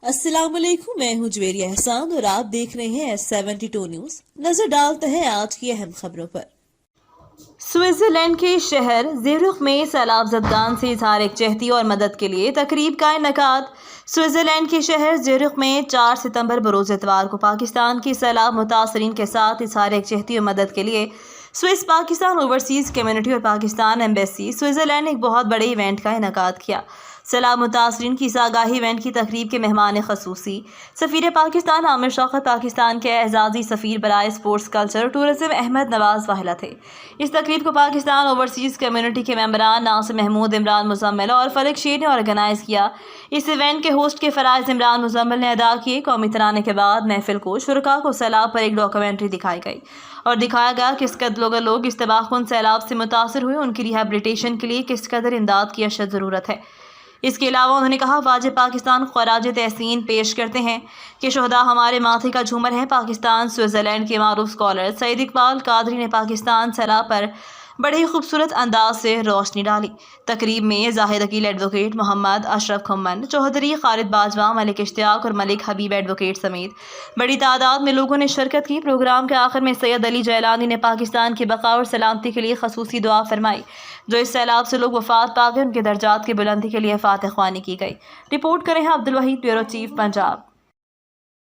अस्सलाम वालेकुम, मैं हूं जवेरिया एहसान और आप देख रहे हैं S72 न्यूज। नजर डालते हैं आज की अहम खबरों पर। स्विट्जरलैंड के शहर ज़ुरिख में सैलाब ज़दगान से इजहार यकजहती और मदद के लिए तकरीब का इनेकाद। स्विट्जरलैंड के शहर ज़ुरिख में 4 सितंबर बरोज़ इतवार को पाकिस्तान की सैलाब मुतासरीन के साथ इजहार यकजहती और मदद के लिए स्विस पाकिस्तान ओवरसीज़ कम्युनिटी और पाकिस्तान एम्बेसी स्विट्जरलैंड एक बहुत बड़े इवेंट का इनेकाद किया। सैलाब मुतासरीन की इस आगाही इवेंट की तकरीब के मेहमान खसूसी सफ़ीर पाकिस्तान आमिर शौकत, पाकिस्तान के एजाज़ी सफ़ीर बराए स्पोर्ट्स कल्चर टूरिज़म अहमद नवाज़ वाहिला थे। इस तकरीब को पाकिस्तान ओवरसीज़ कम्युनिटी के मेंबरान नासिर महमूद, इमरान मुजम्मिल और फलक शेर ने ऑर्गेनाइज़ किया। इस इवेंट के होस्ट के फ़राइज़ इमरान मुजम्मिल ने अदा किए। कौमी तराने के बाद महफिल को शुरका को सैलाब पर एक डॉक्यूमेंट्री दिखाई गई और दिखाया गया किस कदर लोग इस तबाहकुन सैलाब से मुतासर हुए, उनकी रिहेबिलिटेशन के लिए किस कदर इमदाद की अशद ज़रूरत है। इसके अलावा उन्होंने कहा, वाजिब पाकिस्तान ख़राज तहसीन पेश करते हैं कि शुहदा हमारे माथे का झूमर हैं। पाकिस्तान स्विट्ज़रलैंड के मारूफ स्कॉलर सईद इकबाल कादरी ने पाकिस्तान सैलाब पर बड़े ही खूबसूरत अंदाज से रोशनी डाली। तकरीब में जाहिद अकील एडवोकेट, मोहम्मद अशरफ खुम्मन चौधरी, खालिद बाजवा, मलिक इश्तियाक और मलिक हबीब एडवोकेट समेत बड़ी तादाद में लोगों ने शिरकत की। प्रोग्राम के आखिर में सैयद अली जैलानी ने पाकिस्तान की बका और सलामती के लिए खसूसी दुआ फरमाई। जो इस सैलाब से लोग वफात पा गए, उनके दर्जात की बुलंदी के लिए फातिह ख्वानी की गई। रिपोर्ट करें हैं अब्दुल वहीद, ब्यूरो चीफ, पंजाब।